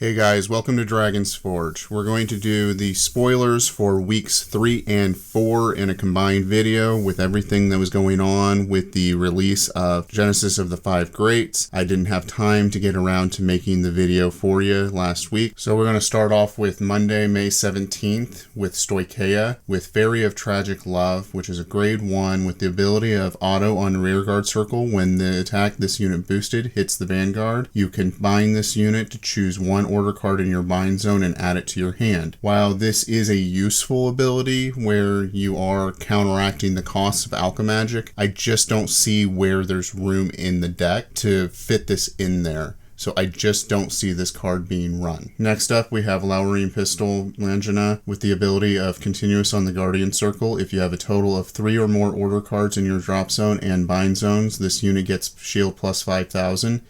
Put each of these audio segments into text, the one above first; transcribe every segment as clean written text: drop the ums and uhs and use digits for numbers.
Hey guys, welcome to Dragon's Forge. We're going to do the spoilers for weeks 3 and 4 in a combined video with everything that was going on with the release of Genesis of the Five Greats. I didn't have time to get around to making the video for you last week. So we're going to start off with Monday, May 17th with Stoicheia with Fairy of Tragic Love, which is a grade 1 with the ability of auto on rearguard circle. When the attack this unit boosted hits the Vanguard, you can bind this unit to choose one order card in your bind zone and add it to your hand. While this is a useful ability where you are counteracting the costs of Alchemagic, I just don't see where there's room in the deck to fit this in there. So I just don't see this card being run. Next up, we have Lowry and Pistol Langina with the ability of Continuous on the Guardian Circle. If you have a total of 3 or more order cards in your drop zone and bind zones, this unit gets shield plus 5,000.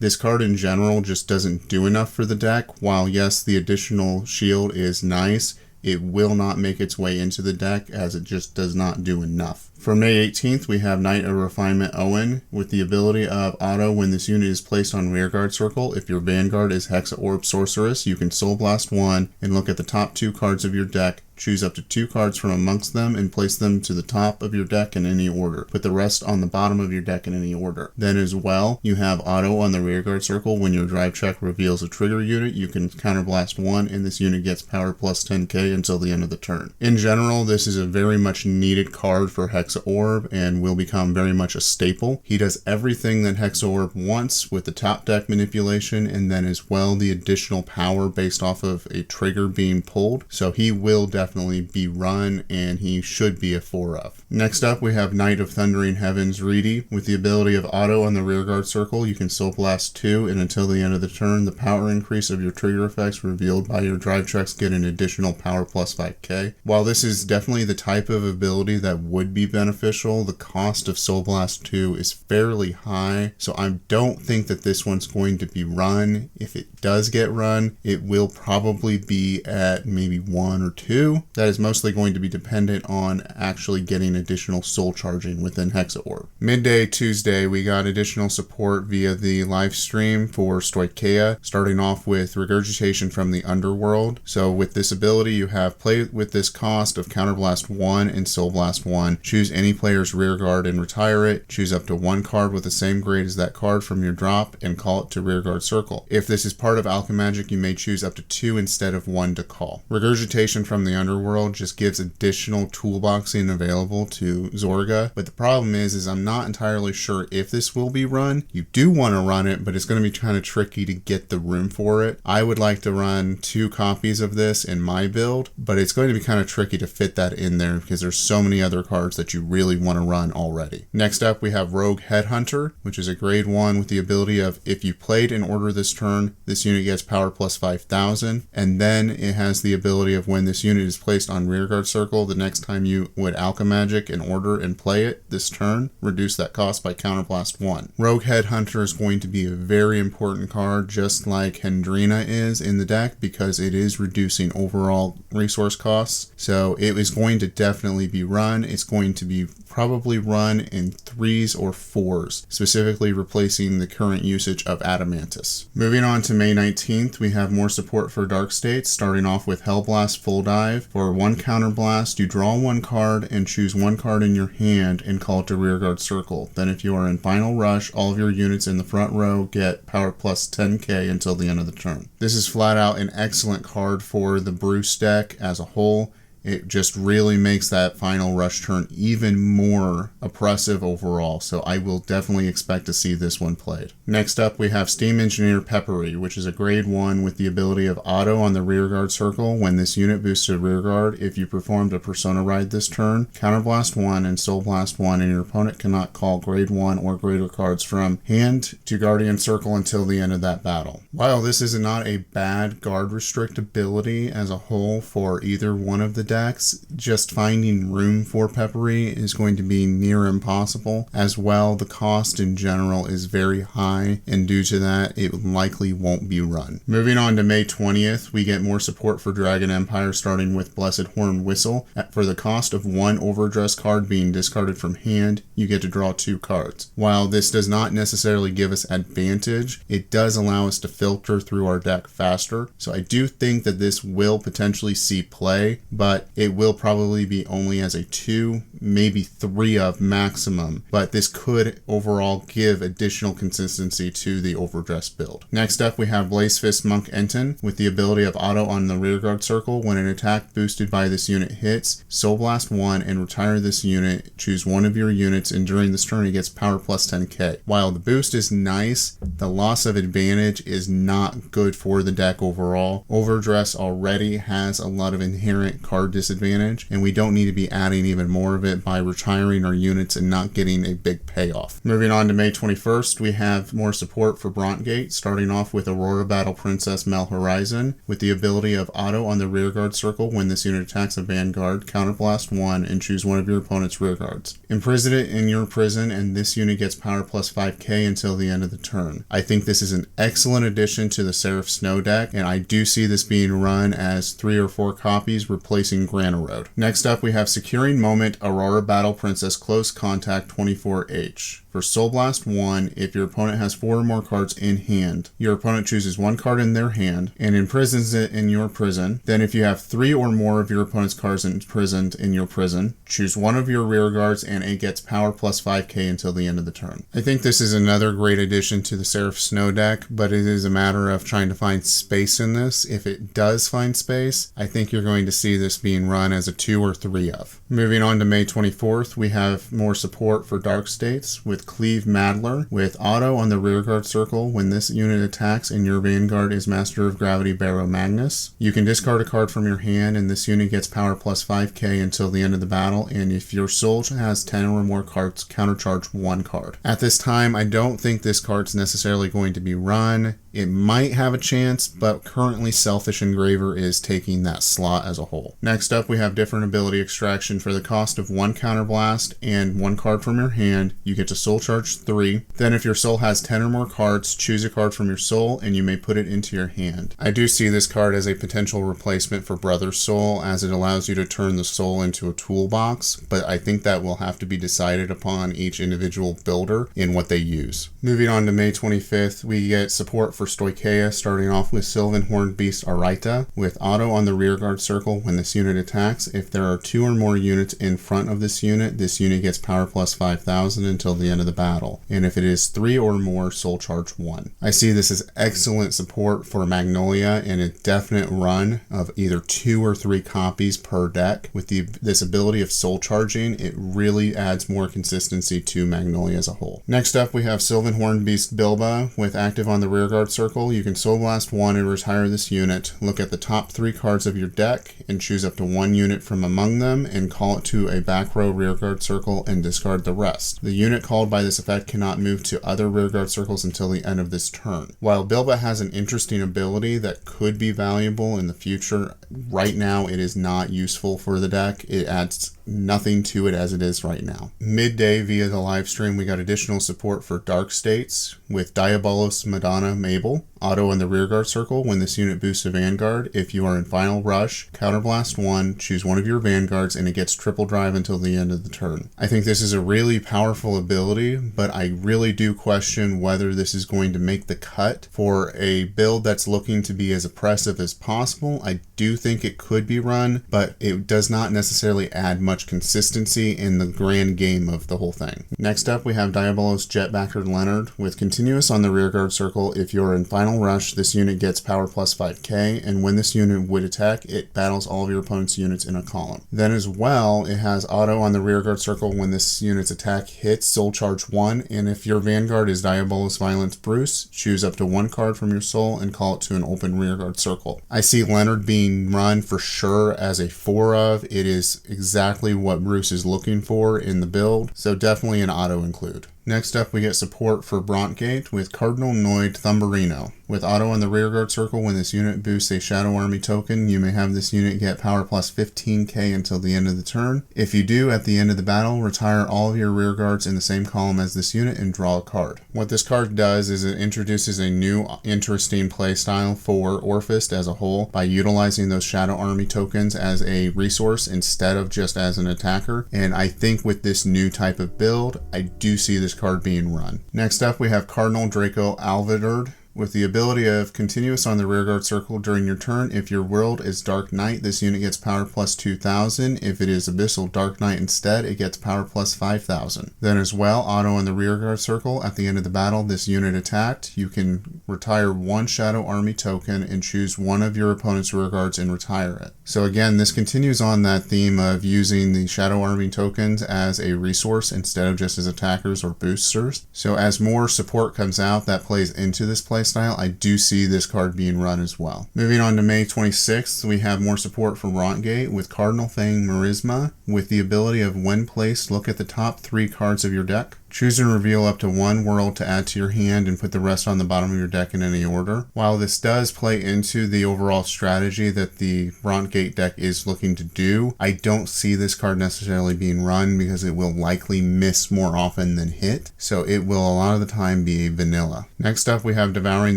This card in general just doesn't do enough for the deck. While yes, the additional shield is nice, it will not make its way into the deck as it just does not do enough. For May 18th, we have Knight of Refinement Owen with the ability of auto when this unit is placed on rearguard circle. If your Vanguard is Hexa Orb Sorceress, you can Soul Blast 1 and look at the top 2 cards of your deck. Choose up to 2 cards from amongst them and place them to the top of your deck in any order. Put the rest on the bottom of your deck in any order. Then as well, you have auto on the rearguard circle. When your drive check reveals a trigger unit, you can counterblast 1 and this unit gets power plus 10k until the end of the turn. In general, this is a very much needed card for Hexa Orb and will become very much a staple. He does everything that Hexa Orb wants with the top deck manipulation and then as well the additional power based off of a trigger being pulled. So he will definitely be run and he should be a 4 of. Next up, we have Knight of Thundering Heavens Reedy with the ability of auto on the rearguard circle. You can Soul Blast 2 and until the end of the turn, the power increase of your trigger effects revealed by your drive checks get an additional power plus 5k. While this is definitely the type of ability that would be beneficial, the cost of Soul Blast 2 is fairly high, so I don't think that this one's going to be run. If it does get run, it will probably be at maybe 1 or 2. That is mostly going to be dependent on actually getting additional soul charging within Hexa Orb. Midday Tuesday, we got additional support via the live stream for Stoicheia, starting off with Regurgitation from the Underworld. So with this ability, you have play with this cost of Counterblast 1 and Soul Blast 1. Choose any player's rearguard and retire it. Choose up to 1 card with the same grade as that card from your drop and call it to rearguard circle. If this is part of Alchemagic, you may choose up to 2 instead of 1 to call. Regurgitation from the Underworld just gives additional toolboxing available to Zorga, but the problem is I'm not entirely sure if this will be run. You do want to run it, but it's going to be kind of tricky to get the room for it. I would like to run 2 copies of this in my build, but it's going to be kind of tricky to fit that in there because there's so many other cards that you really want to run already. Next up, we have Rogue Headhunter, which is a grade 1 with the ability of if you played in order this turn, this unit gets power plus 5,000, and then it has the ability of when this unit is placed on rearguard circle, the next time you would Alchemagic in order and play it this turn, reduce that cost by Counterblast 1. Rogue Headhunter is going to be a very important card, just like Hendrina is in the deck, because it is reducing overall resource costs. So it is going to definitely be run. It's going to be probably run in 3s or 4s, specifically replacing the current usage of Adamantus. Moving on to May 19th, we have more support for Dark States, starting off with Hellblast Full Dive. For 1 counterblast, you draw 1 card and choose 1 card in your hand and call it to rearguard circle. Then if you are in Final Rush, all of your units in the front row get power plus 10k until the end of the turn. This is flat out an excellent card for the Bruce deck as a whole. It just really makes that Final Rush turn even more oppressive overall, so I will definitely expect to see this one played. Next up, we have Steam Engineer Peppery, which is a grade 1 with the ability of auto on the rearguard circle. When this unit boosts to rearguard, if you performed a Persona Ride this turn, Counterblast 1 and Soul Blast 1, and your opponent cannot call grade 1 or greater cards from hand to Guardian Circle until the end of that battle. While this is not a bad guard restrict ability as a whole for either one of the decks, decks, just finding room for Peppery is going to be near impossible. As well, the cost in general is very high, and due to that, it likely won't be run. Moving on to May 20th, we get more support for Dragon Empire, starting with Blessed Horn Whistle. For the cost of one Overdress card being discarded from hand, you get to draw 2 cards. While this does not necessarily give us advantage, it does allow us to filter through our deck faster. So I do think that this will potentially see play, but it will probably be only as a 2, maybe 3 of maximum, but this could overall give additional consistency to the Overdress build. Next up, we have Blaze Fist Monk Enton with the ability of auto on the rearguard circle. When an attack boosted by this unit hits, Soul Blast 1 and retire this unit. Choose one of your units, and during this turn it gets power plus 10k. While the boost is nice, the loss of advantage is not good for the deck overall. Overdress already has a lot of inherent card disadvantage, and we don't need to be adding even more of it by retiring our units and not getting a big payoff. Moving on to May 21st, we have more support for Brontgate, starting off with Aurora Battle Princess Mel Horizon with the ability of auto on the rearguard circle. When this unit attacks a Vanguard, counterblast 1 and choose one of your opponent's rearguards. Imprison it in your prison, and this unit gets power plus 5k until the end of the turn. I think this is an excellent addition to the Seraph Snow deck, and I do see this being run as 3 or 4 copies, replacing Grana Road. Next up, we have Securing Moment Aurora Battle Princess Close Contact 24H. For Soul Blast 1, if your opponent has 4 or more cards in hand, your opponent chooses 1 card in their hand and imprisons it in your prison. Then if you have 3 or more of your opponent's cards imprisoned in your prison, choose one of your rear guards and it gets power plus 5k until the end of the turn. I think this is another great addition to the Seraph Snow deck, but it is a matter of trying to find space in this. If it does find space, I think you're going to see this being run as a 2 or 3 of. Moving on to May 24th, we have more support for Dark States with Cleave Maddler with auto on the rearguard circle. When this unit attacks and your Vanguard is Master of Gravity Barrow Magnus, you can discard a card from your hand, and this unit gets power plus 5k until the end of the battle, and if your soul has 10 or more cards, countercharge 1 card. At this time, I don't think this card's necessarily going to be run. It might have a chance, but currently Selfish Engraver is taking that slot as a whole. Next up, we have Different Ability Extraction. For the cost of 1 Counterblast and 1 card from your hand, you get to soul charge 3. Then if your soul has 10 or more cards, choose a card from your soul and you may put it into your hand. I do see this card as a potential replacement for Brother's Soul, as it allows you to turn the soul into a toolbox, but I think that will have to be decided upon each individual builder in what they use. Moving on to May 25th, we get support for Stoicheia, starting off with Sylvan Horned Beast Araita with auto on the rearguard circle. When this unit attacks, if there are 2 or more units in front of this unit gets power plus 5,000 until the end of the battle, and if it is 3 or more, soul charge 1. I see this as excellent support for Magnolia and a definite run of either 2 or 3 copies per deck. With this ability of soul charging, it really adds more consistency to Magnolia as a whole. Next up, we have Sylvan Horned Beast Bilba with active on the rearguard circle. You can Soul Blast 1 and retire this unit. Look at the top 3 cards of your deck and choose up to 1 unit from among them and call it to a back row rearguard circle and discard the rest. The unit called by this effect cannot move to other rearguard circles until the end of this turn. While Bilba has an interesting ability that could be valuable in the future, right now it is not useful for the deck. It adds nothing to it as it is right now. Midday via the live stream, we got additional support for Dark States with Diabolos Madonna Mabel. Auto in the rearguard circle. When this unit boosts a Vanguard, if you are in Final Rush, counterblast 1, choose one of your Vanguards, and it gets triple drive until the end of the turn. I think this is a really powerful ability, but I really do question whether this is going to make the cut for a build that's looking to be as oppressive as possible. I do think it could be run, but it does not necessarily add much consistency in the grand game of the whole thing. Next up, we have Diabolos Jetbacker Leonard with continuous on the rearguard circle. If you're in Final Rush, this unit gets power plus 5k, and when this unit would attack, it battles all of your opponent's units in a column. Then as well, it has auto on the rearguard circle. When this unit's attack hits, soul charge 1, and if your Vanguard is Diabolos Violence Bruce, choose up to 1 card from your soul and call it to an open rearguard circle. I see Leonard being run for sure as a 4 of. It is exactly what Bruce is looking for in the build, so definitely an auto include. Next up, we get support for Brontgate with Cardinal Noid Thumberino. With auto on the rearguard circle, when this unit boosts a Shadow Army token, you may have this unit get power plus 15k until the end of the turn. If you do, at the end of the battle, retire all of your rearguards in the same column as this unit and draw a card. What this card does is it introduces a new interesting playstyle for Orphist as a whole by utilizing those Shadow Army tokens as a resource instead of just as an attacker. And I think with this new type of build, I do see this card being run. Next up, we have Cardinal Draco Alviderd. With the ability of continuous on the rearguard circle during your turn, if your world is Dark Knight, this unit gets power plus 2000. If it is Abyssal Dark Knight instead, it gets power plus 5000. Then as well, auto on the rearguard circle, at the end of the battle, this unit attacked, you can retire one Shadow Army token and choose one of your opponent's rearguards and retire it. So again, this continues on that theme of using the Shadow Army tokens as a resource instead of just as attackers or boosters. So as more support comes out that plays into this playstyle, I do see this card being run as well. Moving on to May 26th, we have more support for Brontgate with Cardinal Fang Merisma with the ability of when placed, look at the top 3 cards of your deck. Choose and reveal up to one world to add to your hand and put the rest on the bottom of your deck in any order. While this does play into the overall strategy that the Brontgate deck is looking to do, I don't see this card necessarily being run because it will likely miss more often than hit, so it will a lot of the time be a vanilla. Next up, we have Devouring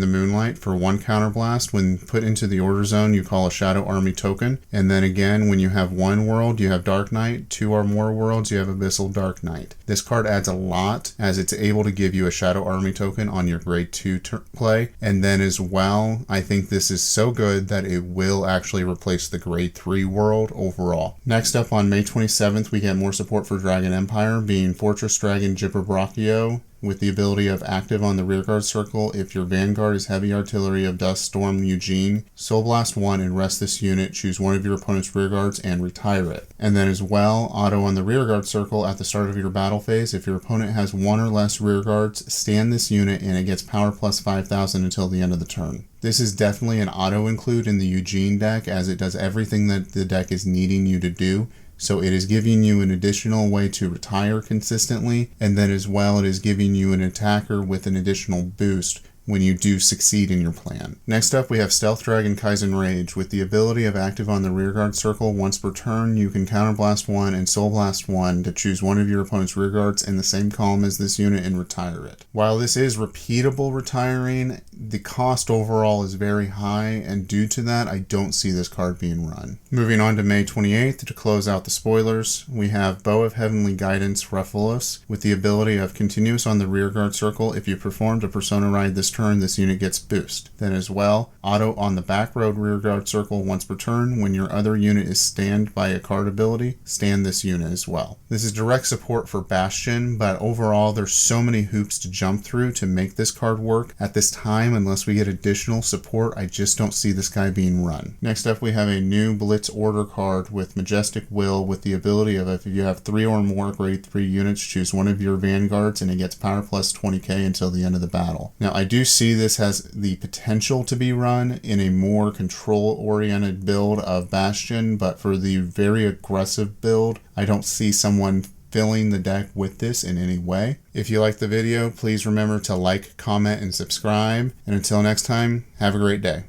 the Moonlight for 1 counterblast. When put into the order zone, you call a Shadow Army token, and then again, when you have 1 world, you have Dark Knight, 2 or more worlds, you have Abyssal Dark Knight. This card adds a lot as it's able to give you a Shadow Army token on your grade 2 play, and then as well, I think this is so good that it will actually replace the grade 3 world overall. Next up on May 27th, we get more support for Dragon Empire, being Fortress Dragon Jibberbrachio, with the ability of active on the rearguard circle. If your Vanguard is Heavy Artillery of Dust Storm Eugene, Soul Blast 1 and rest this unit, choose one of your opponent's rearguards and retire it. And then as well, auto on the rearguard circle at the start of your battle phase. If your opponent has 1 or less rearguards, stand this unit and it gets power plus 5000 until the end of the turn. This is definitely an auto include in the Eugene deck as it does everything that the deck is needing you to do. So it is giving you an additional way to retire consistently, and then as well it is giving you an attacker with an additional boost when you do succeed in your plan. Next up, we have Stealth Dragon Kaizen Rage. With the ability of active on the rearguard circle, once per turn, you can counterblast 1 and soul blast 1 to choose one of your opponent's rearguards in the same column as this unit and retire it. While this is repeatable retiring, the cost overall is very high, and due to that, I don't see this card being run. Moving on to May 28th, to close out the spoilers, we have Bow of Heavenly Guidance Rephilos. With the ability of continuous on the rearguard circle, if you performed a Persona Ride this turn, this unit gets boost. Then as well, auto on the back road rearguard circle once per turn. When your other unit is stand by a card ability, stand this unit as well. This is direct support for Bastion, but overall there's so many hoops to jump through to make this card work. At this time, unless we get additional support, I just don't see this guy being run. Next up, we have a new Blitz Order card with Majestic Will with the ability of if you have 3 or more grade 3 units, choose one of your Vanguards and it gets power plus 20k until the end of the battle. Now I do see this has the potential to be run in a more control-oriented build of Bastion, but for the very aggressive build, I don't see someone filling the deck with this in any way. If you liked the video, please remember to like, comment, and subscribe. And until next time, have a great day.